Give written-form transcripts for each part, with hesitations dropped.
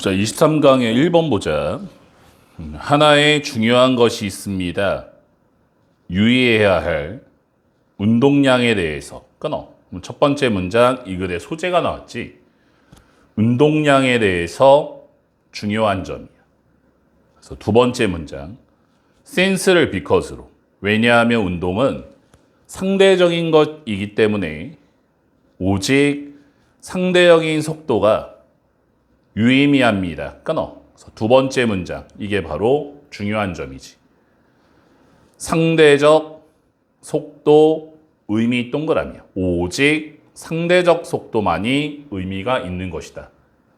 자, 23강의 1번 보자. 하나의 중요한 것이 있습니다. 유의해야 할 운동량에 대해서 끊어. 첫 번째 문장 이 글의 소재가 나왔지. 운동량에 대해서 중요한 점이야. 그래서 두 번째 문장 since를 because로. 왜냐하면 운동은 상대적인 것이기 때문에 오직 상대적인 속도가 유의미합니다. 끊어. 그래서 두 번째 문장 이게 바로 중요한 점이지. 상대적 속도 의미 동그라미야. 오직 상대적 속도만이 의미가 있는 것이다.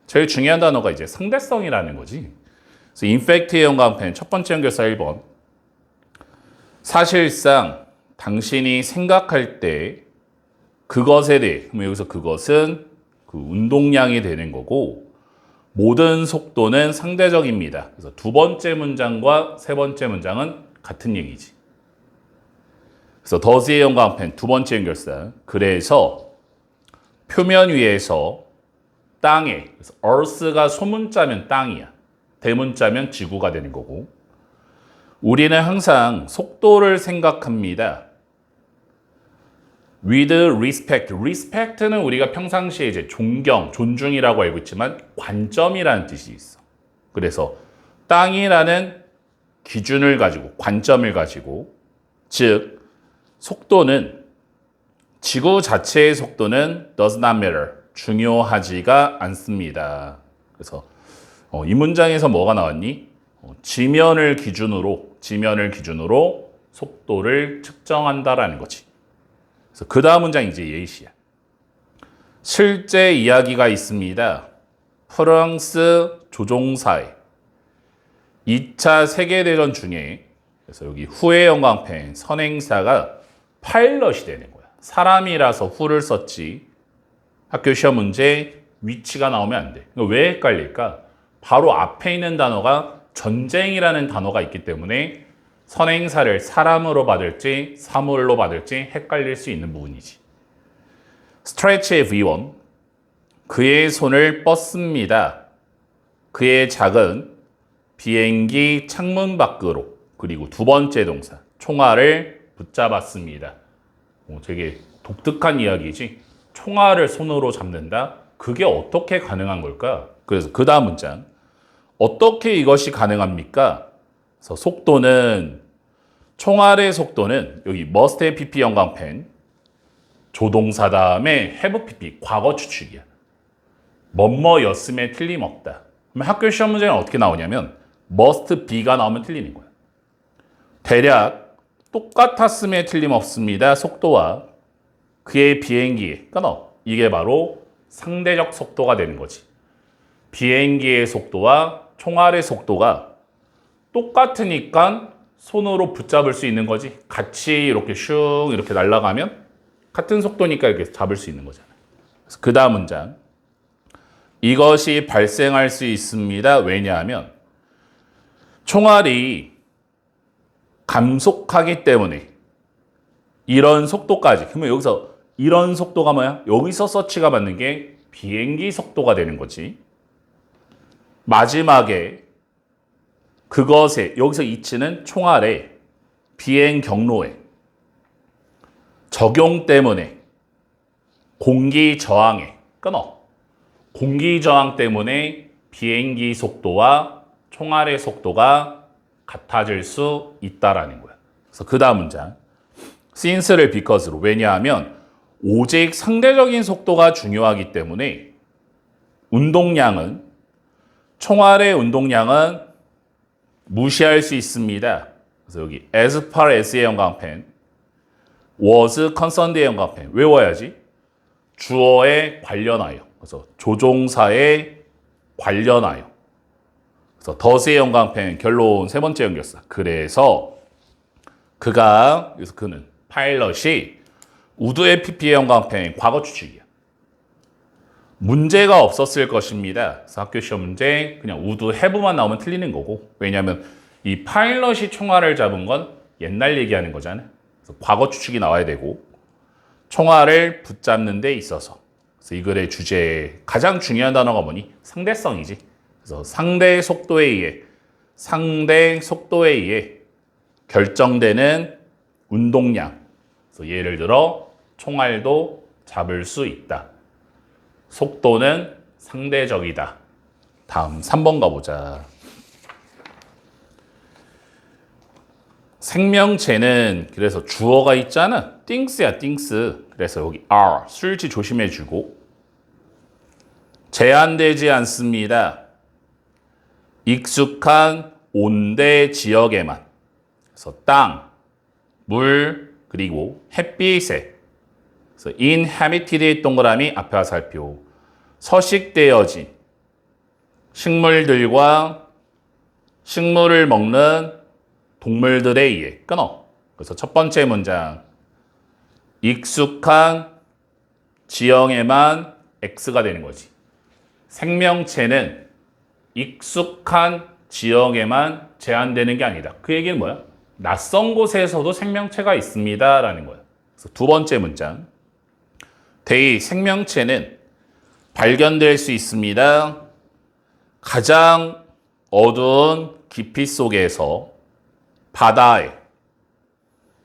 제일 중요한 단어가 이제 상대성이라는 거지. 그래서 인팩트의 연관편 첫 번째 연결사 1번. 사실상 당신이 생각할 때 그것에 대해, 그럼 여기서 그것은 그 운동량이 되는 거고 모든 속도는 상대적입니다. 그래서 두 번째 문장과 세 번째 문장은 같은 얘기지. 그래서 더스의 연관편 두 번째 연결사. 그래서 표면 위에서 땅에, 그래서 earth가 소문자면 땅이야. 대문자면 지구가 되는 거고. 우리는 항상 속도를 생각합니다. with respect. respect는 우리가 평상시에 이제 존경, 존중이라고 알고 있지만 관점이라는 뜻이 있어. 그래서 땅이라는 기준을 가지고, 관점을 가지고, 즉 속도는 지구 자체의 속도는 does not matter. 중요하지가 않습니다. 그래서 이 문장에서 뭐가 나왔니? 지면을 기준으로 속도를 측정한다라는 거지. 그래서 그 다음 문장이 이제 예시야. 실제 이야기가 있습니다. 프랑스 조종사의 2차 세계대전 중에, 그래서 여기 후의 연관편 선행사가 파일럿이 되는 거야. 사람이라서 후를 썼지. 학교 시험 문제 위치가 나오면 안 돼. 왜 헷갈릴까? 바로 앞에 있는 단어가 전쟁이라는 단어가 있기 때문에 선행사를 사람으로 받을지 사물로 받을지 헷갈릴 수 있는 부분이지. 스트레치의 V1. 그의 손을 뻗습니다. 그의 작은 비행기 창문 밖으로. 그리고 두 번째 동사 총알을 붙잡았습니다. 되게 독특한 이야기지. 총알을 손으로 잡는다? 그게 어떻게 가능한 걸까? 그래서 그 다음 문장. 어떻게 이것이 가능합니까? 그래서 속도는, 총알의 속도는 여기 must의 pp 연관편 조동사 다음에 have pp 과거 추측이야. 뭐뭐였음에 틀림없다. 그럼 학교 시험 문제는 어떻게 나오냐면 must be가 나오면 틀리는 거야. 대략 똑같았음에 틀림없습니다. 속도와 그의 비행기에 끊어. 이게 바로 상대적 속도가 되는 거지. 비행기의 속도와 총알의 속도가 똑같으니까 손으로 붙잡을 수 있는 거지. 같이 이렇게 슝 이렇게 날아가면 같은 속도니까 이렇게 잡을 수 있는 거잖아. 그 다음 문장. 이것이 발생할 수 있습니다. 왜냐하면 총알이 감속하기 때문에 이런 속도까지. 그러면 여기서 이런 속도가 뭐야? 여기서 서치가 맞는 게 비행기 속도가 되는 거지. 마지막에 그것에, 여기서 이치는 총알의 비행 경로에 적용 때문에 공기 저항에 끊어. 공기 저항 때문에 비행기 속도와 총알의 속도가 같아질 수 있다라는 거야. 그래서 그 다음 문장. since를 because로. 왜냐하면 오직 상대적인 속도가 중요하기 때문에 총알의 운동량은 무시할 수 있습니다. 그래서 여기 as far as의 연관편 was concerned의 연관편 외워야지. 주어에 관련하여. 그래서 조종사에 관련하여. 그래서 does의 연관편 결론 세 번째 연결사. 그래서 그가, 그는 파일럿이 would의 pp의 연관편 과거 추측이야. 문제가 없었을 것입니다. 그래서 학교 시험 문제 그냥 would have만 나오면 틀리는 거고. 왜냐하면 이 파일럿이 총알을 잡은 건 옛날 얘기하는 거잖아. 그래서 과거 추측이 나와야 되고 총알을 붙잡는 데 있어서. 그래서 이 글의 주제에 가장 중요한 단어가 뭐니? 상대성이지. 그래서 상대 속도에 의해 결정되는 운동량. 그래서 예를 들어 총알도 잡을 수 있다. 속도는 상대적이다. 다음 3번 가보자. 생명체는 그래서 주어가 있잖아. things야, things. 그래서 여기 are, 술지 조심해주고 제한되지 않습니다. 익숙한 온대 지역에만. 그래서 땅, 물, 그리고 햇빛에. 그래서 inhabited의 동그라미 앞에 화살표. 서식되어진 식물들과 식물을 먹는 동물들에 의해 끊어. 그래서 첫 번째 문장. 익숙한 지형에만 X가 되는 거지. 생명체는 익숙한 지역에만 제한되는 게 아니다. 그 얘기는 뭐야? 낯선 곳에서도 생명체가 있습니다. 라는 거야. 그래서 두 번째 문장. 생명체는 발견될 수 있습니다. 가장 어두운 깊이 속에서 바다의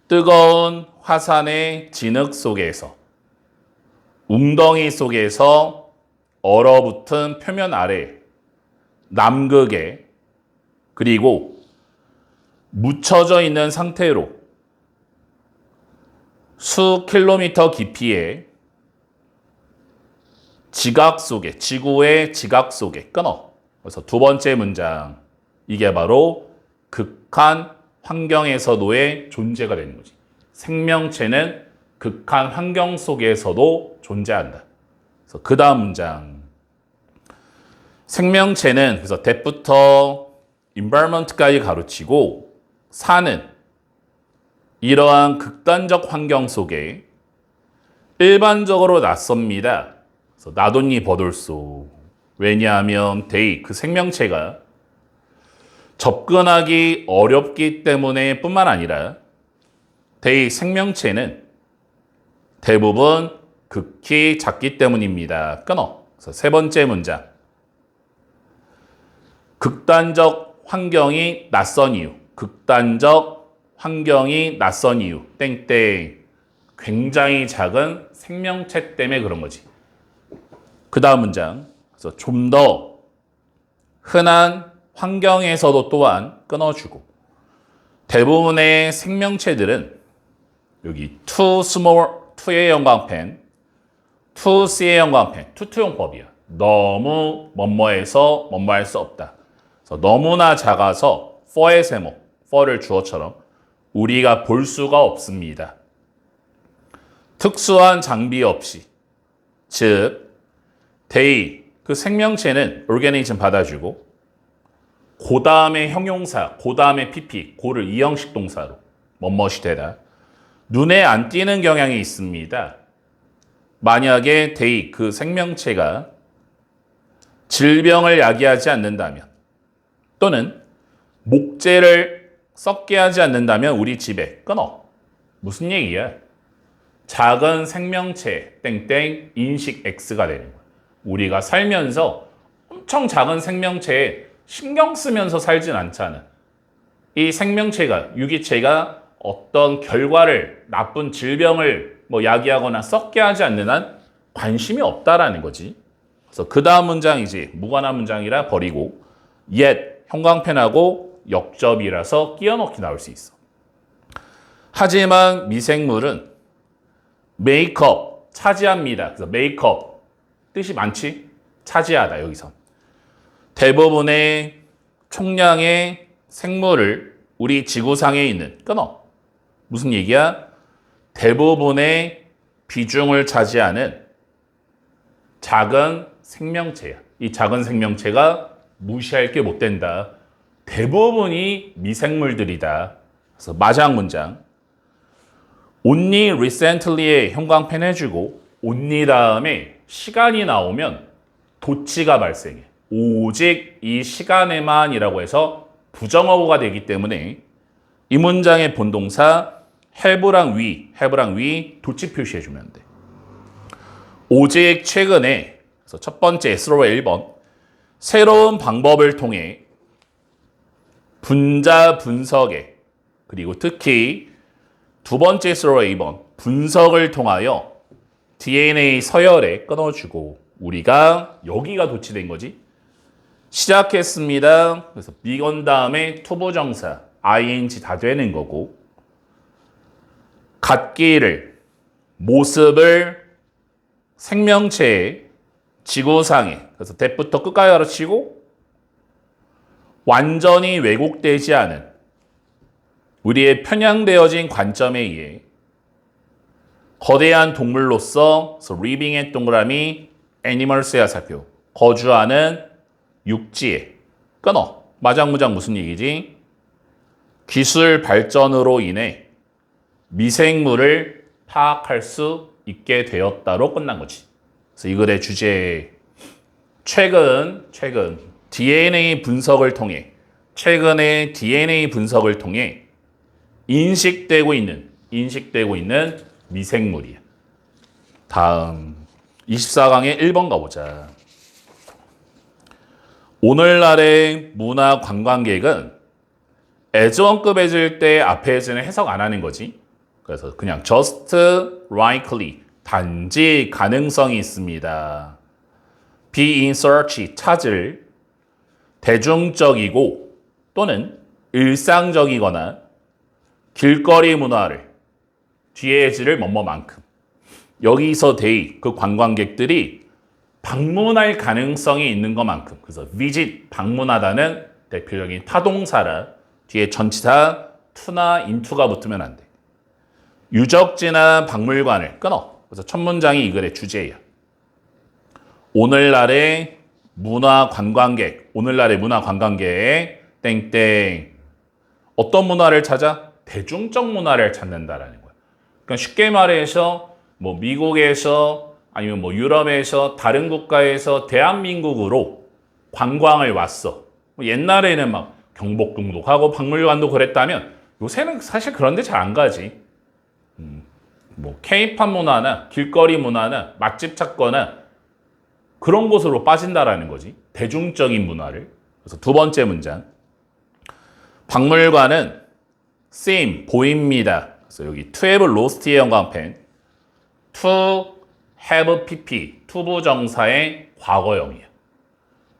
뜨거운 화산의 진흙 속에서 웅덩이 속에서 얼어붙은 표면 아래 남극에 그리고 묻혀져 있는 상태로 수 킬로미터 깊이의 지각 속에 지구의 지각 속에 끊어. 그래서 두 번째 문장. 이게 바로 극한 환경에서도의 존재가 되는 거지. 생명체는 극한 환경 속에서도 존재한다. 그래서 그 다음 문장. 생명체는 그래서 that부터 environment까지 가르치고 사는 이러한 극단적 환경 속에 일반적으로 낯섭니다. 그래서 나돈니 버돌소. 왜냐하면 그 생명체가 접근하기 어렵기 때문에 뿐만 아니라 생명체는 대부분 극히 작기 때문입니다. 끊어. 그래서 세 번째 문장. 극단적 환경이 낯선 이유. 극단적 환경이 낯선 이유. 땡땡. 굉장히 작은 생명체 때문에 그런 거지. 그 다음 문장. 그래서 좀 더 흔한 환경에서도 또한 끊어주고 대부분의 생명체들은 여기 too small, to의 형광펜, too c의 형광펜, 투투용법이야. 너무 뭐뭐해서 뭐뭐할 수 없다. 그래서 너무나 작아서 for의 세모, for를 주어처럼 우리가 볼 수가 없습니다. 특수한 장비 없이, 즉 그 생명체는 organism 받아주고 그 다음에 형용사, 그 다음에 pp, 고를 이형식 동사로 뭐뭇이 되다. 눈에 안 띄는 경향이 있습니다. 만약에 그 생명체가 질병을 야기하지 않는다면 또는 목재를 썩게 하지 않는다면 우리 집에 끊어. 무슨 얘기야? 작은 생명체 땡땡 인식 X가 되는 거야. 우리가 살면서 엄청 작은 생명체에 신경 쓰면서 살진 않잖아. 이 생명체가, 유기체가 어떤 결과를, 나쁜 질병을 야기하거나 썩게 하지 않는 한 관심이 없다라는 거지. 그래서 그 다음 문장이지. 무관한 문장이라 버리고 yet, 형광펜하고 역접이라서 끼워넣기 나올 수 있어. 하지만 미생물은 메이크업, 차지합니다. 그래서 메이크업, 뜻이 많지? 차지하다, 여기서. 대부분의 총량의 생물을 우리 지구상에 있는, 끊어. 무슨 얘기야? 대부분의 비중을 차지하는 작은 생명체야. 이 작은 생명체가 무시할 게 못 된다. 대부분이 미생물들이다. 그래서 마지막 문장. only recently의 형광펜 해주고 only 다음에 시간이 나오면 도치가 발생해. 오직 이 시간에만이라고 해서 부정어구가 되기 때문에 이 문장의 본동사 have랑 we 도치 표시해주면 돼. 오직 최근에, 그래서 첫 번째 S로 1번 새로운 방법을 통해 분자 분석에 그리고 특히 두 번째 수로 A번 분석을 통하여 DNA 서열에 끊어주고 우리가 여기가 도치된 거지. 시작했습니다. 그래서 비건 다음에 투부정사 ing 다 되는 거고 갖기를 모습을 생명체의 지구상에 그래서 대부터 끝까지 가르치고 완전히 왜곡되지 않은 우리의 편향되어진 관점에 의해 거대한 동물로서 리빙의 동그라미 애니멀스야 살펴 거주하는 육지에 끊어. 마장무장 무슨 얘기지? 기술 발전으로 인해 미생물을 파악할 수 있게 되었다로 끝난 거지. 그래서 이 글의 주제 최근 DNA 분석을 통해 최근의 DNA 분석을 통해 인식되고 있는 미생물이야. 다음 24강의 1번 가보자. 오늘날의 문화 관광객은 애즈원급해질 때 앞에 해지는 해석 안 하는 거지. 그래서 그냥 just likely 단지 가능성이 있습니다. be in search 찾을 대중적이고 또는 일상적이거나 길거리 문화를 뒤에 해지를 뭐뭐만큼 여기서 그 관광객들이 방문할 가능성이 있는 것만큼 그래서 visit 방문하다는 대표적인 타동사라 뒤에 전치사 to나 into가 붙으면 안 돼. 유적지나 박물관을 끊어. 그래서 첫 문장이 이 글의 주제야. 오늘날의 문화 관광객 땡땡 어떤 문화를 찾아? 대중적 문화를 찾는다라는 거야. 그러니까 쉽게 말해서 뭐 미국에서 아니면 뭐 유럽에서 다른 국가에서 대한민국으로 관광을 왔어. 옛날에는 막 경복궁도 박물관도 그랬다면 요새는 사실 그런 데 잘 안 가지. 뭐 K-팝 문화나 길거리 문화나 맛집 찾거나 그런 곳으로 빠진다라는 거지. 대중적인 문화를. 그래서 두 번째 문장. 박물관은 seem 보입니다. 그래서 여기 to have lost의 영광펜 to have pp 투부정사의 과거형이야.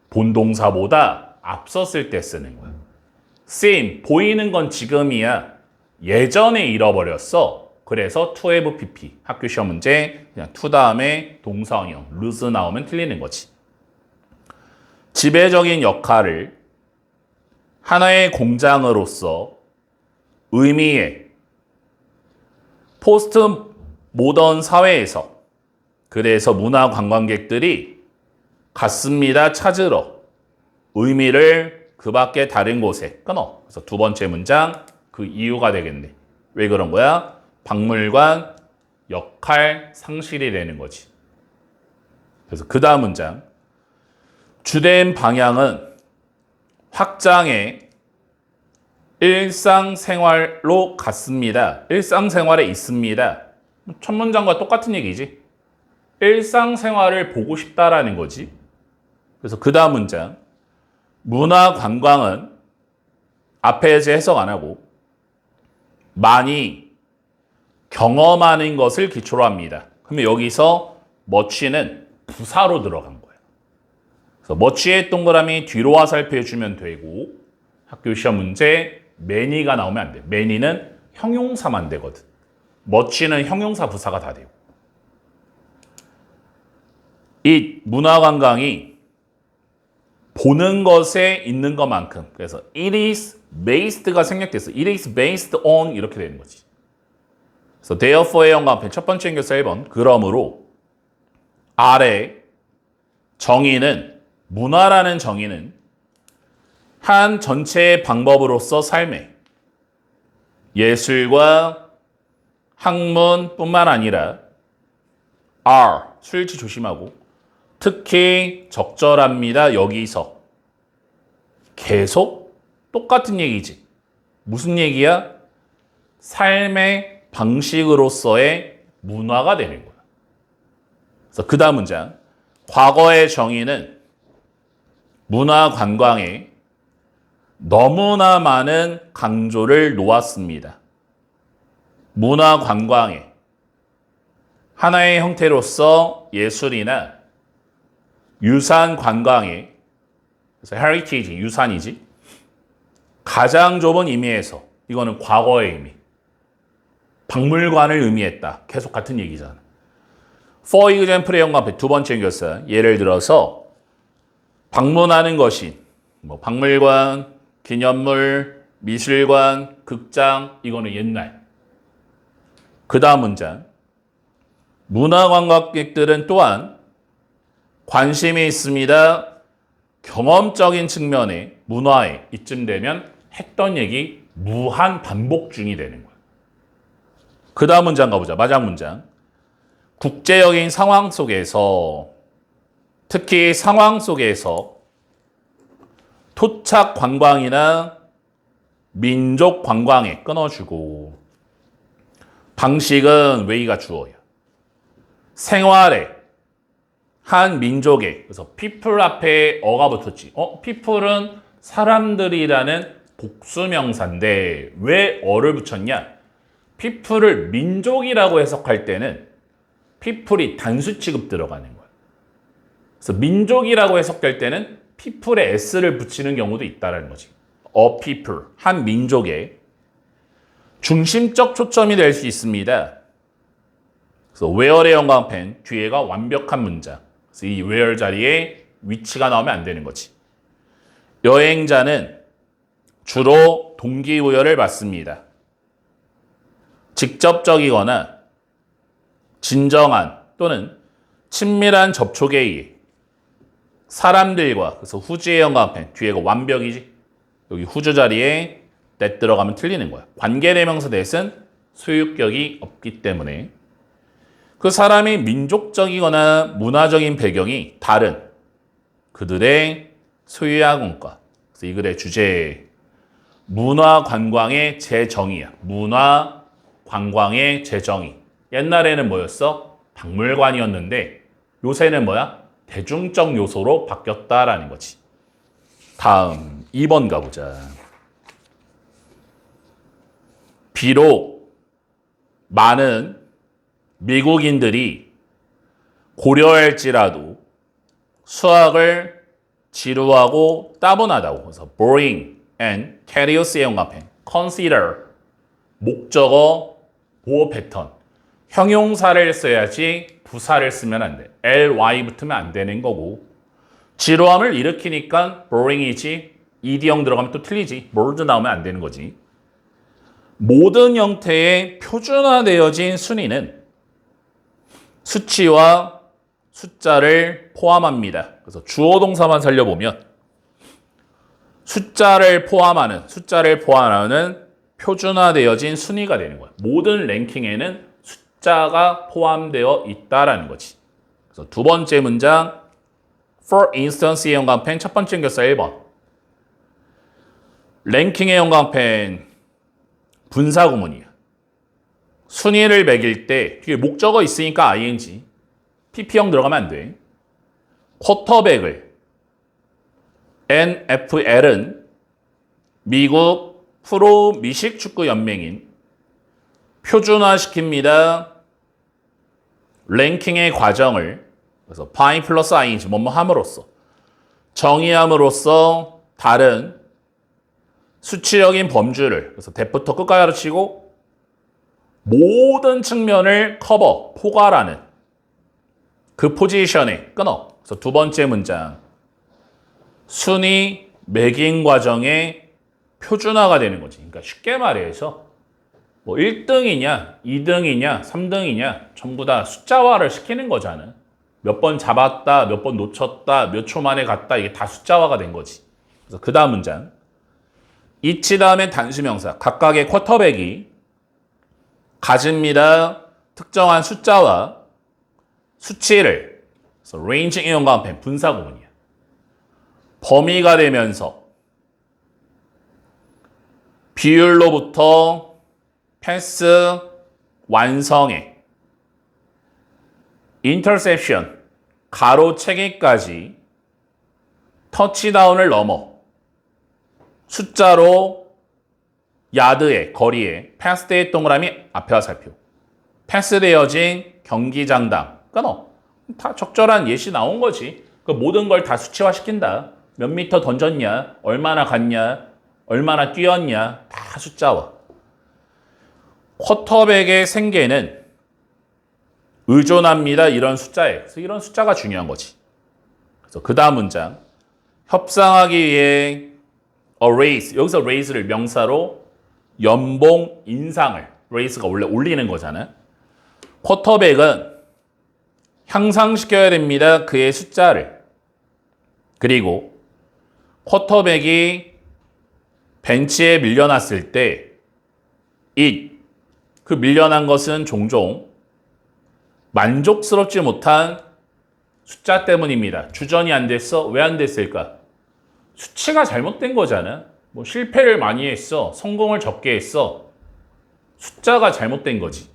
본동사보다 앞섰을 때 쓰는 거야. seem 보이는 건 지금이야. 예전에 잃어버렸어. 그래서 to have pp 학교 시험 문제 그냥 to 다음에 동사형 lose 나오면 틀리는 거지. 지배적인 역할을 하나의 공장으로서 의미의 포스트 모던 사회에서 그래서 문화 관광객들이 갔습니다. 찾으러 의미를 그 밖에 다른 곳에 끊어. 그래서 두 번째 문장 그 이유가 되겠네. 왜 그런 거야? 박물관 역할 상실이 되는 거지. 그래서 그 다음 문장 주된 방향은 확장의 일상생활로 갔습니다. 일상생활에 있습니다. 첫 문장과 똑같은 얘기지. 일상생활을 보고 싶다라는 거지. 그래서 그 다음 문장 문화관광은 앞에 이제 해석 안 하고 많이 경험하는 것을 기초로 합니다. 그러면 여기서 much는 부사로 들어간 거예요. 그래서 much의 동그라미 뒤로 화살표 해주면 되고 학교 시험 문제 many가 나오면 안 돼. many는 형용사만 되거든. much는 형용사 부사가 다 돼요. 이 문화관광이 보는 것에 있는 것만큼 그래서 it is based가 생략됐어. it is based on 이렇게 되는 거지. 그래서 therefore의 영광펜 첫 번째 연결사 1번 그러므로 아래 정의는 문화라는 정의는 한 전체의 방법으로서 삶에 예술과 학문뿐만 아니라 are 수일치 조심하고 특히 적절합니다. 여기서 계속 똑같은 얘기지. 무슨 얘기야? 삶의 방식으로서의 문화가 되는 거야. 그래서 그 다음 문장 과거의 정의는 문화 관광에 너무나 많은 강조를 놓았습니다. 문화 관광에 하나의 형태로서 예술이나 유산 관광에, 그래서 heritage, 유산이지, 가장 좁은 의미에서, 이거는 과거의 의미, 박물관을 의미했다. 계속 같은 얘기잖아. For example의 영감편 두 번째 교사, 예를 들어서 방문하는 것이 뭐 박물관, 기념물, 미술관, 극장, 이거는 옛날. 그 다음 문장, 문화관광객들은 또한 관심이 있습니다. 경험적인 측면에, 문화에 이쯤 되면 했던 얘기 무한 반복 중이 되는 거야. 그 다음 문장 가보자. 마지막 문장. 국제적인 상황 속에서, 특히 상황 속에서 토착 관광이나 민족 관광에 끊어주고, 방식은 way가 주어야. 생활에, 한 민족에, 그래서 people 앞에 어가 붙었지. people은 사람들이라는 복수명사인데 왜 어를 붙였냐? people을 민족이라고 해석할 때는 people이 단수 취급 들어가는 거야. 그래서 민족이라고 해석될 때는 people에 s를 붙이는 경우도 있다는 거지. A people, 한 민족의 중심적 초점이 될 수 있습니다. 그래서 where의 영광펜 뒤에가 완벽한 문장. 그래서 이 where 자리에 위치가 나오면 안 되는 거지. 여행자는 주로 동기부여를 받습니다. 직접적이거나 진정한 또는 친밀한 접촉에 의해 사람들과, 그래서 후지의 영광펜 뒤에가 완벽이지. 여기 후주 자리에 that 들어가면 틀리는 거야. 관계대명사 that은 소유격이 없기 때문에 그 사람의 민족적이거나 문화적인 배경이 다른 그들의 소유학원과, 그래서 이 글의 주제 문화관광의 재정의야. 문화관광의 재정의. 옛날에는 뭐였어? 박물관이었는데 요새는 뭐야? 대중적 요소로 바뀌었다라는 거지. 다음 2번 가보자. 비록 많은 미국인들이 고려할지라도 수학을 지루하고 따분하다고. 그래서 boring and tedious의 영감펜 consider 목적어 보호 패턴 형용사를 써야지 부사를 쓰면 안 돼. ly 붙으면 안 되는 거고 지루함을 일으키니까 boring이지 ed형 들어가면 또 틀리지. bored 나오면 안 되는 거지. 모든 형태의 표준화되어진 순위는 수치와 숫자를 포함합니다. 그래서 주어 동사만 살려보면 숫자를 포함하는 표준화되어진 순위가 되는 거야. 모든 랭킹에는 숫자가 포함되어 있다라는 거지. 그래서 두 번째 문장 For instance의 영광펜 첫 번째 교사 1번 랭킹의 영광펜 분사구문이야. 순위를 매길 때 뒤에 목적어 있으니까 ing pp형 들어가면 안 돼. 쿼터백을 NFL은 미국 프로 미식 축구 연맹인 표준화시킵니다. 랭킹의 과정을 그래서 by 플러스 ing 뭐뭐 함으로써 정의함으로써 다른 수치적인 범주를 그래서 대부터 끝까지 가르치고 모든 측면을 커버, 포괄하는 그 포지션에 끊어. 그래서 두 번째 문장 순위 매긴 과정의 표준화가 되는 거지. 그러니까 쉽게 말해서 뭐 1등이냐, 2등이냐, 3등이냐 전부 다 숫자화를 시키는 거잖아. 몇 번 잡았다, 몇 번 놓쳤다, 몇 초 만에 갔다 이게 다 숫자화가 된 거지. 그래서 그 다음 문장 each 다음에 단수명사 각각의 쿼터백이 가집니다. 특정한 숫자와 수치를 그래서 ranging 이용과한 분사구문이야. 범위가 되면서 비율로부터 패스 완성에 인터셉션 가로채기까지 터치다운을 넘어 숫자로 야드에 거리에 패스데이 동그라미 앞에와 살펴 패스되어진 경기장당 끊어 다 적절한 예시 나온 거지. 그 모든 걸 다 수치화시킨다. 몇 미터 던졌냐, 얼마나 갔냐, 얼마나 뛰었냐 다 숫자와. 쿼터백의 생계는 의존합니다. 이런 숫자에. 그래서 이런 숫자가 중요한 거지. 그래서 그 다음 문장. 협상하기 위해 a raise. 여기서 raise를 명사로 연봉 인상을. raise가 원래 올리는 거잖아. 쿼터백은 향상시켜야 됩니다. 그의 숫자를. 그리고 쿼터백이 벤치에 밀려났을 때 그 밀려난 것은 종종 만족스럽지 못한 숫자 때문입니다. 주전이 안 됐어? 왜 안 됐을까? 수치가 잘못된 거잖아. 뭐 실패를 많이 했어. 성공을 적게 했어. 숫자가 잘못된 거지.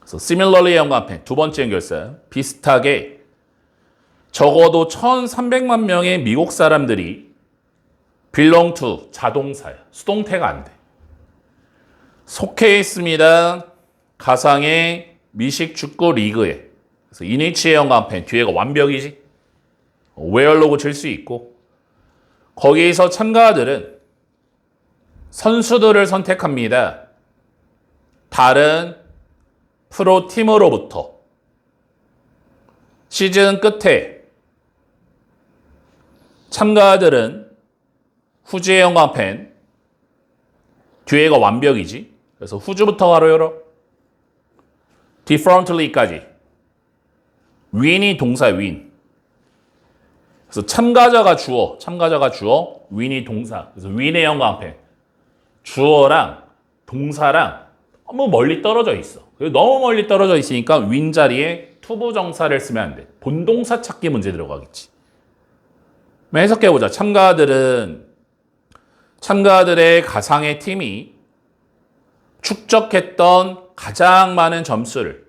그래서 similarly 연관편 두 번째 연결사 비슷하게 적어도 1,300만 명의 미국 사람들이 belong to 자동사야. 수동태가 안 돼. 속해 있습니다. 가상의 미식축구 리그에. 그래서 이니치의 연관편 뒤에가 완벽이지. where로고 칠 수 있고 거기에서 참가자들은 선수들을 선택합니다. 다른 프로팀으로부터 시즌 끝에 참가자들은 후지의 연관펜 뒤에가 완벽이지. 그래서 후주부터 가로 열어. differently까지. win이 동사 win. 그래서 참가자가 주어, win이 동사. 그래서 win의 연관펜 주어랑 동사랑 너무 멀리 떨어져 있어. 너무 멀리 떨어져 있으니까 win 자리에 투부정사를 쓰면 안 돼. 본동사 찾기 문제 들어가겠지. 해석해보자. 참가들의 가상의 팀이 축적했던 가장 많은 점수를.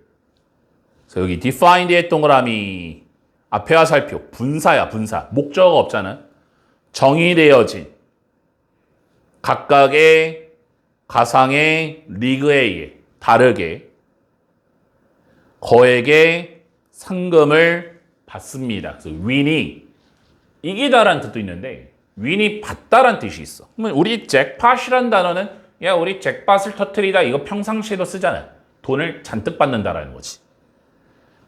그래서 여기 defined의 동그라미 앞에와 살펴. 분사야, 분사. 목적어가 없잖아. 정의되어진 각각의 가상의 리그에 의해 다르게 거액의 상금을 받습니다. 그래서 win이 이기다라는 뜻도 있는데 win이 받다라는 뜻이 있어. 그러면 우리 잭팟이라는 단어는 야 우리 잭팟을 터뜨리다 이거 평상시에도 쓰잖아. 돈을 잔뜩 받는다라는 거지.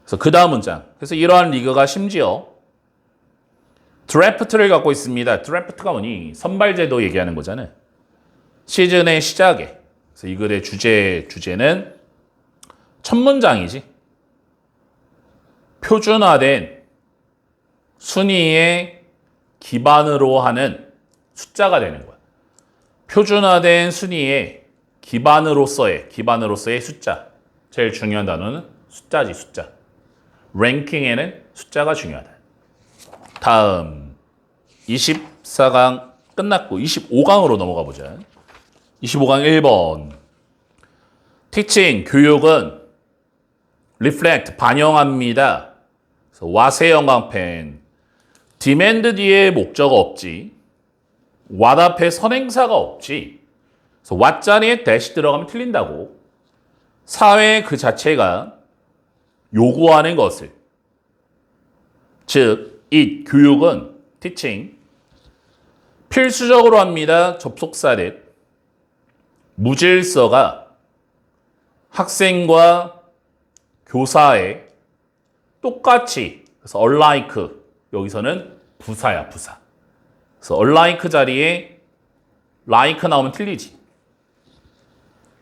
그래서 그 다음 문장. 그래서 이러한 리그가 심지어 드래프트를 갖고 있습니다. 드래프트가 뭐니? 선발제도 얘기하는 거잖아. 시즌의 시작에. 그래서 이 글의 주제는 첫 문장이지. 표준화된 순위의 기반으로 하는 숫자가 되는 거야. 표준화된 순위의 기반으로서의 숫자. 제일 중요한 단어는 숫자지, 숫자. 랭킹에는 숫자가 중요하다. 다음 24강 끝났고 25강으로 넘어가 보자. 25강 1번. teaching, 교육은 reflect, 반영합니다. 그래서 what의 영광펜. demand 뒤에 목적어 없지. what 앞에 선행사가 없지. 그래서 what 자리에 dash 들어가면 틀린다고. 사회 그 자체가 요구하는 것을. 즉, 이 교육은 teaching 필수적으로 합니다. 접속사를. 무질서가 학생과 교사의 똑같이, 그래서 alike, 여기서는 부사야, 부사. 그래서 alike 자리에 like 나오면 틀리지.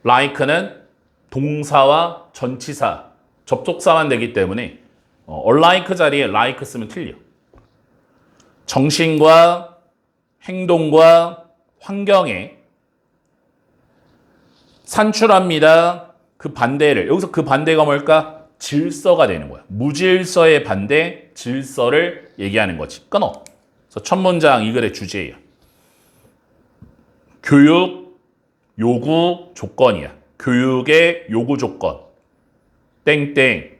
like는 동사와 전치사, 접속사만 되기 때문에 alike 자리에 like 쓰면 틀려. 정신과 행동과 환경에 산출합니다. 그 반대를. 여기서 그 반대가 뭘까? 질서가 되는 거야. 무질서의 반대, 질서를 얘기하는 거지. 끊어. 그래서 첫 문장 이 글의 주제예요. 교육 요구 조건이야. 교육의 요구 조건. 땡땡.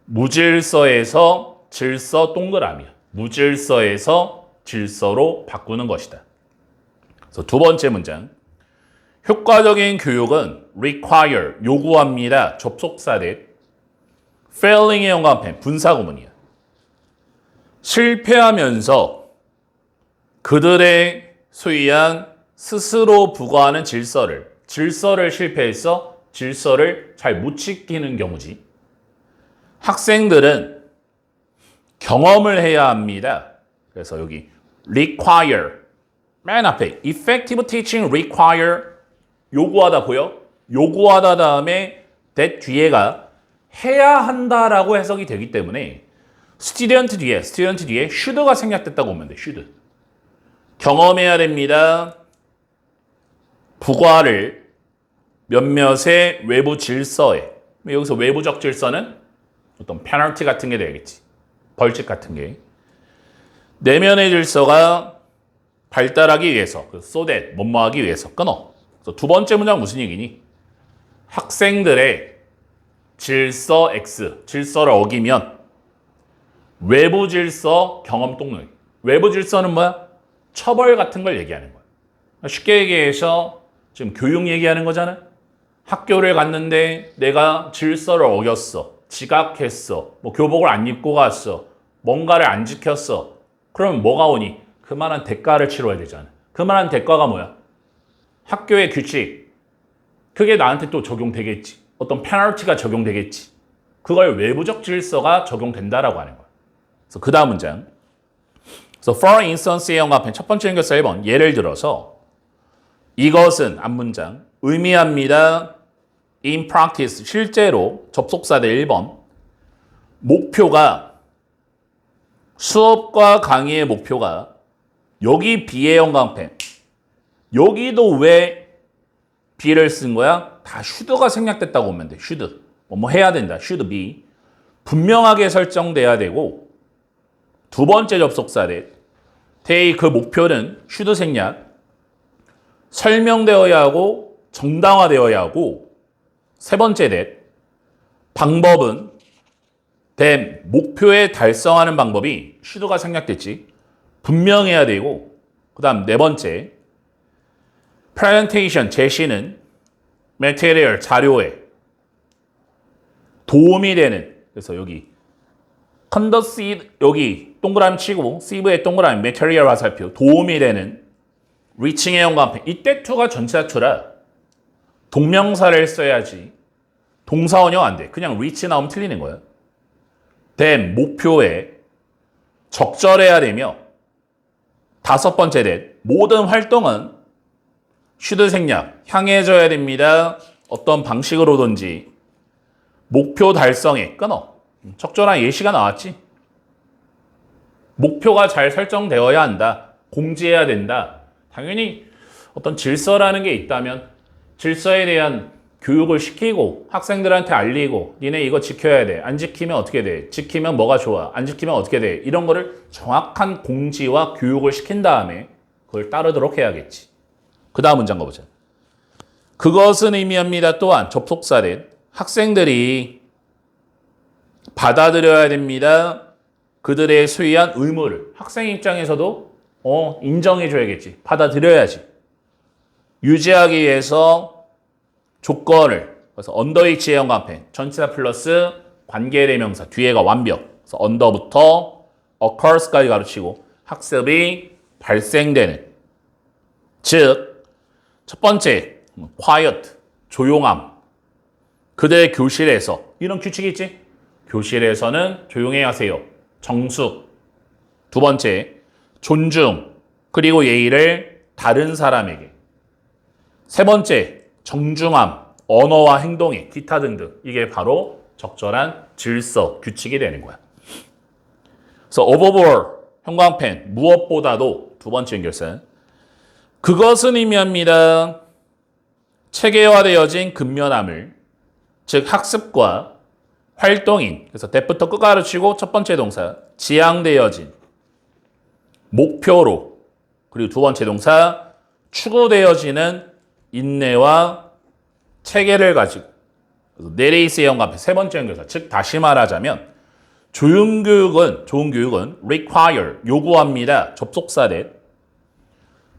무질서에서 질서 동그라미야. 무질서에서 질서로 바꾸는 것이다. 그래서 두 번째 문장. 효과적인 교육은 require, 요구합니다. 접속사 대 failing의 연관편, 분사구문이야. 실패하면서 그들의 소유한 스스로 부과하는 질서를 실패해서 질서를 잘 못 지키는 경우지. 학생들은 경험을 해야 합니다. 그래서 여기 require, 맨 앞에 effective teaching require, 요구하다 보여? 요구하다 다음에 that 뒤에가 해야 한다라고 해석이 되기 때문에 student 뒤에 should가 생략됐다고 보면 돼. should. 경험해야 됩니다. 부과를 몇몇의 외부 질서에. 여기서 외부적 질서는 어떤 페널티 같은 게 되겠지. 벌칙 같은 게. 내면의 질서가 발달하기 위해서, so that, 뭐뭐하기 위해서 끊어. 그래서 두 번째 문장 무슨 얘기니? 학생들의 질서 X, 질서를 어기면 외부 질서 경험 동력. 외부 질서는 뭐야? 처벌 같은 걸 얘기하는 거야. 쉽게 얘기해서 지금 교육 얘기하는 거잖아. 학교를 갔는데 내가 질서를 어겼어. 지각했어. 뭐 교복을 안 입고 갔어. 뭔가를 안 지켰어. 그러면 뭐가 오니? 그만한 대가를 치러야 되잖아. 그만한 대가가 뭐야? 학교의 규칙. 그게 나한테 또 적용되겠지. 어떤 페널티가 적용되겠지. 그걸 외부적 질서가 적용된다라고 하는 거야. 그래서 그 다음 문장. 그래서 for instance의 연관편 첫 번째 연결사 1번. 예를 들어서 이것은 앞문장 의미합니다. in practice 실제로 접속사대 1번. 목표가 수업과 강의의 목표가 여기 B의 연관편. 여기도 왜 B를 쓴 거야? 다 should가 생략됐다고 보면 돼. should. 뭐 해야 된다. should be. 분명하게 설정돼야 되고 두 번째 접속사대 그 목표는 should 생략. 설명되어야 하고 정당화되어야 하고 세 번째 방법은 목표에 달성하는 방법이 should가 생략됐지. 분명해야 되고 그 다음 네 번째 presentation 제시는 material 자료에 도움이 되는 그래서 여기 conducive 여기 동그라미 치고 sieve의 동그라미 material 화살표 도움이 되는 reaching의 연관편 이때 to가 전치사 to라 동명사를 써야지 동사원형 안 돼. 그냥 reach 나오면 틀리는 거야. 목표에 적절해야 되며 다섯 번째 모든 활동은 should 생략 향해져야 됩니다. 어떤 방식으로든지 목표 달성에 끊어. 적절한 예시가 나왔지. 목표가 잘 설정되어야 한다. 공지해야 된다. 당연히 어떤 질서라는 게 있다면 질서에 대한 교육을 시키고 학생들한테 알리고 니네 이거 지켜야 돼. 안 지키면 어떻게 돼? 지키면 뭐가 좋아? 안 지키면 어떻게 돼? 이런 거를 정확한 공지와 교육을 시킨 다음에 그걸 따르도록 해야겠지. 그 다음 문장 가보자. 그것은 의미합니다. 또한 접속사된 학생들이 받아들여야 됩니다. 그들의 소유한 의무를 학생 입장에서도 인정해줘야겠지. 받아들여야지. 유지하기 위해서 조건을 그래서 언더H의 연관편 전치사 플러스 관계대명사 뒤에가 완벽 그래서 언더부터 occurs까지 가르치고 학습이 발생되는 즉 첫 번째 quiet 조용함 그들의 교실에서 이런 규칙이 있지 교실에서는 조용히 하세요 정숙 두 번째 존중 그리고 예의를 다른 사람에게 세 번째 정중함, 언어와 행동에 기타 등등 이게 바로 적절한 질서, 규칙이 되는 거야. 그래서 above 형광펜 무엇보다도 두 번째 연결사 그것은 의미합니다. 체계화되어진 근면함을 즉 학습과 활동인 그래서 that부터 끝 가르치고 첫 번째 동사 지향되어진 목표로 그리고 두 번째 동사 추구되어지는 인내와 체계를 가지고 내레이스의 연관편 세 번째 연결사 즉 다시 말하자면 좋은 교육은 require, 요구합니다. 접속사래.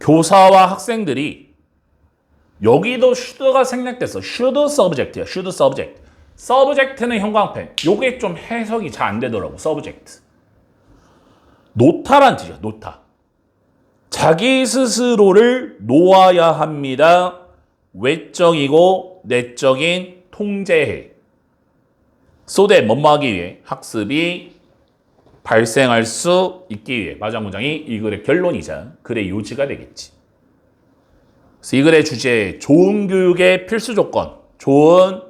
교사와 학생들이 여기도 should가 생략됐어. should subject야. should subject. subject는 형광펜. 요게 좀 해석이 잘 안 되더라고. subject. 놓다란 뜻이야. 놓다. 자기 스스로를 놓아야 합니다. 외적이고 내적인 통제해. so that 뭐뭐 하기 위해 학습이 발생할 수 있기 위해. 마지막 문장이 이 글의 결론이자 글의 요지가 되겠지. 그래서 이 글의 주제 좋은 교육의 필수 조건. 좋은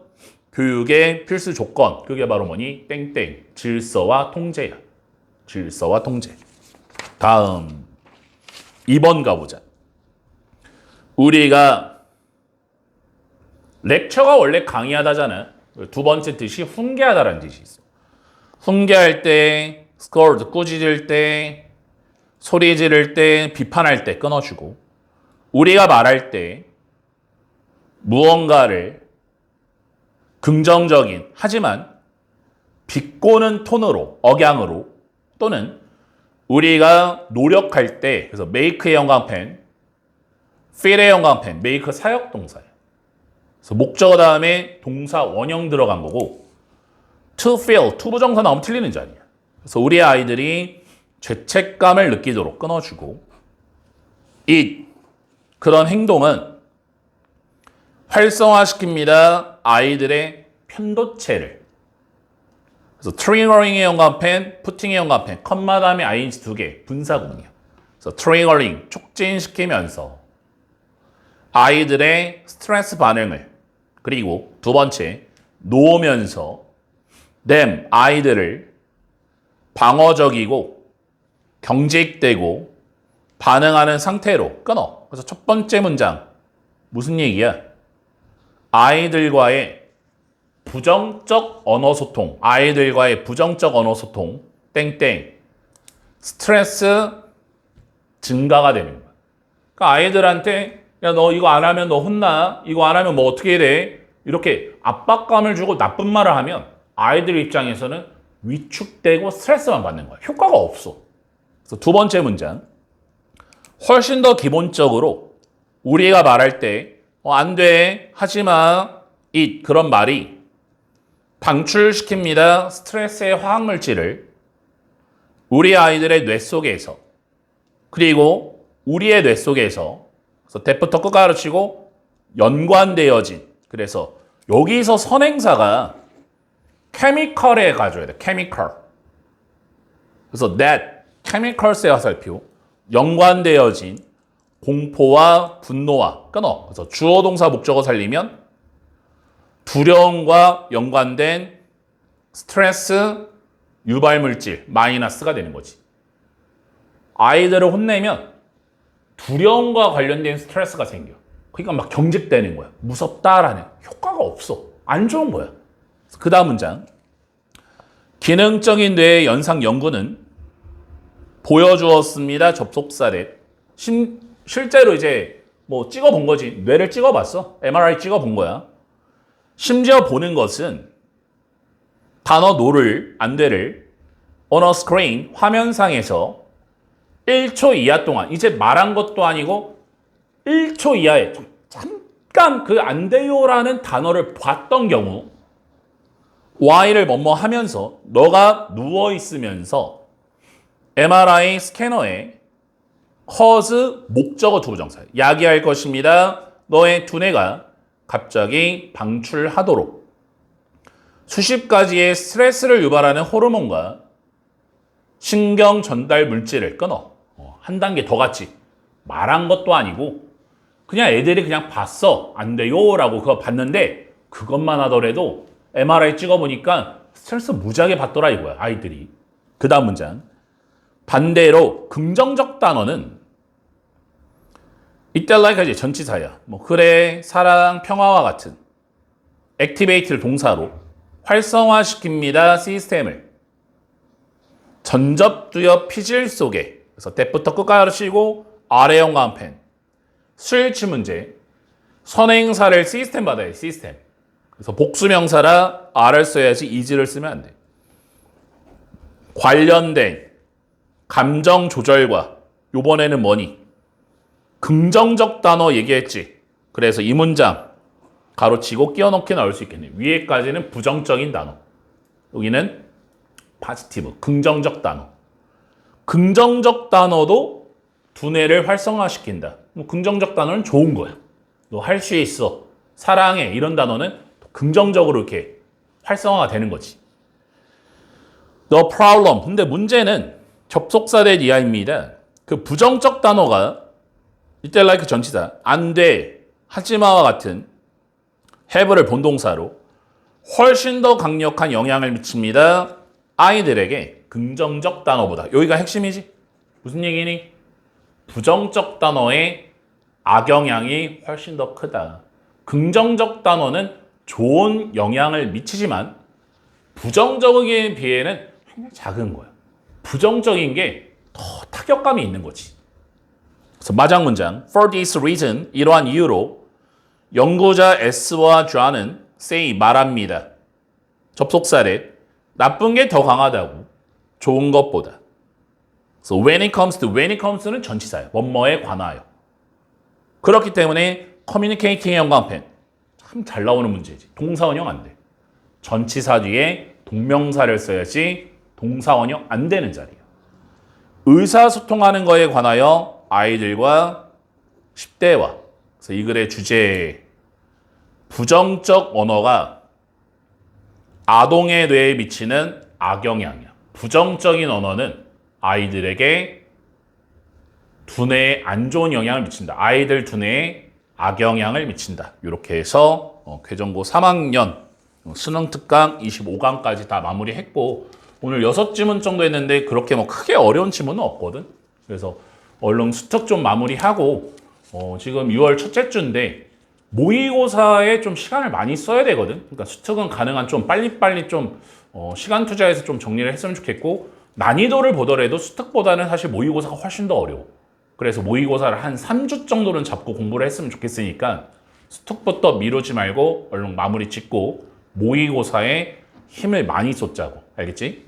교육의 필수 조건. 그게 바로 뭐니? 땡땡. 질서와 통제야. 질서와 통제. 다음 2번 가보자. 우리가 렉처가 원래 강의하다잖아. 두 번째 뜻이 훈계하다라는 뜻이 있어. 훈계할 때, scold, 꾸짖을 때, 소리 지를 때, 비판할 때 끊어주고, 우리가 말할 때 무언가를 긍정적인 하지만 비꼬는 톤으로, 억양으로 또는 우리가 노력할 때, 그래서 make의 형광펜, feel의 형광펜, make 사역동사예요. 그래서 목적어 다음에 동사 원형 들어간 거고 to feel, to 부정사 나오면 틀리는 자리야. 그래서 우리 아이들이 죄책감을 느끼도록 끊어주고 it, 그런 행동은 활성화시킵니다. 아이들의 편도체를. 그래서 트리거링의 연관펜, 푸팅의 연관펜, 컴마 다음에 ing 두 개, 분사구문이야. 그래서 트리거링, 촉진시키면서 아이들의 스트레스 반응을, 그리고 두 번째, 놓으면서 them, 아이들을 방어적이고 경직되고 반응하는 상태로 끊어. 그래서 첫 번째 문장, 무슨 얘기야? 아이들과의 부정적 언어 소통, 아이들과의 부정적 언어 소통, 땡땡, 스트레스 증가가 되는 거야. 그러니까 아이들한테 야, 너 이거 안 하면 너 혼나, 이거 안 하면 뭐 어떻게 돼? 이렇게 압박감을 주고 나쁜 말을 하면 아이들 입장에서는 위축되고 스트레스만 받는 거야. 효과가 없어. 그래서 두 번째 문장, 훨씬 더 기본적으로 우리가 말할 때 안 돼, 하지 마, it, 그런 말이 방출시킵니다. 스트레스의 화학물질을 우리 아이들의 뇌 속에서, 그리고 우리의 뇌 속에서, 그래서 대부터 끝 가르치고 연관되어진, 그래서 여기서 선행사가 chemical에 가줘야 돼. chemical. 그래서 that, chemicals의 화살표, 연관되어진 공포와 분노와 끊어. 그래서 주어 동사 목적어 살리면 두려움과 연관된 스트레스 유발물질 마이너스가 되는 거지. 아이들을 혼내면 두려움과 관련된 스트레스가 생겨. 그러니까 막 경직되는 거야. 무섭다라는 효과가 없어. 안 좋은 거야. 그 다음 문장, 기능적인 뇌의 연상 연구는 보여주었습니다. 접속사례. 실제로 이제 뭐 찍어본 거지. 뇌를 찍어봤어. MRI 찍어본 거야. 심지어 보는 것은 단어 노를, 안돼를 on a screen, 화면상에서 1초 이하 동안, 이제 말한 것도 아니고 1초 이하에 잠깐 그 안 돼요라는 단어를 봤던 경우 Y를 뭐뭐 하면서 너가 누워있으면서 MRI 스캐너에 cause 목적어 투부정사예요. 야기할 것입니다. 너의 두뇌가 갑자기 방출하도록 수십 가지의 스트레스를 유발하는 호르몬과 신경 전달 물질을 끊어. 한 단계 더 갔지. 말한 것도 아니고 그냥 애들이 그냥 봤어. 안 돼요 라고 그거 봤는데 그것만 하더라도 MRI 찍어보니까 스트레스 무지하게 받더라 이거야. 아이들이. 그 다음 문장, 반대로 긍정적 단어는 이때 like가 이제 전치사야. 뭐 그래, 사랑, 평화와 같은 activate를 동사로 활성화시킵니다. 시스템을 전접두엽 피질 속에, 그래서 대부터 끝까지 가르치고 아래 연관펜 스위치 문제, 선행사를 시스템 받아야 돼. 시스템. 그래서 복수명사라 R을 써야지 is를 쓰면 안 돼. 관련된 감정 조절과 요번에는 뭐니? 긍정적 단어 얘기했지. 그래서 이 문장 가로치고 끼워넣기 나올 수 있겠네. 위에까지는 부정적인 단어. 여기는 포지티브, 긍정적 단어. 긍정적 단어도 두뇌를 활성화시킨다. 긍정적 단어는 좋은 거야. 너 할 수 있어. 사랑해. 이런 단어는 긍정적으로 이렇게 활성화가 되는 거지. The problem. 근데 문제는 접속사 대 이하입니다. 그 부정적 단어가 이때 like 전치사 안 돼, 하지마와 같은 have를 본동사로 훨씬 더 강력한 영향을 미칩니다. 아이들에게 긍정적 단어보다. 여기가 핵심이지. 무슨 얘기니? 부정적 단어의 악영향이 훨씬 더 크다. 긍정적 단어는 좋은 영향을 미치지만 부정적인 비해는 굉장히 작은 거야. 부정적인 게 더 타격감이 있는 거지. 그래서 마장 문장. For this reason, 이러한 이유로 연구자 S와 John은 say 말합니다. 접속사를 나쁜 게 더 강하다고. 좋은 것보다. So when it comes는 전치사예요. 뭐뭐에 관하여. 그렇기 때문에 communicating 형광펜 참 잘 나오는 문제지. 동사원형 안 돼. 전치사 뒤에 동명사를 써야지 동사원형 안 되는 자리야. 의사소통하는 거에 관하여 아이들과 10대와 그래서 이 글의 주제 부정적 언어가 아동의 뇌에 미치는 악영향이야. 부정적인 언어는 아이들에게 두뇌에 안 좋은 영향을 미친다. 아이들 두뇌에 악영향을 미친다. 이렇게 해서 괴정고 3학년 수능 특강 25강까지 다 마무리했고 오늘 6지문 정도 했는데 그렇게 뭐 크게 어려운 지문은 없거든. 그래서 얼른 수특 좀 마무리하고 지금 6월 첫째 주인데 모의고사에 좀 시간을 많이 써야 되거든. 그러니까 수특은 가능한 좀 빨리빨리 좀 시간 투자해서 좀 정리를 했으면 좋겠고 난이도를 보더라도 수특보다는 사실 모의고사가 훨씬 더 어려워. 그래서 모의고사를 한 3주 정도는 잡고 공부를 했으면 좋겠으니까 수특부터 미루지 말고 얼른 마무리 짓고 모의고사에 힘을 많이 쏟자고. 알겠지?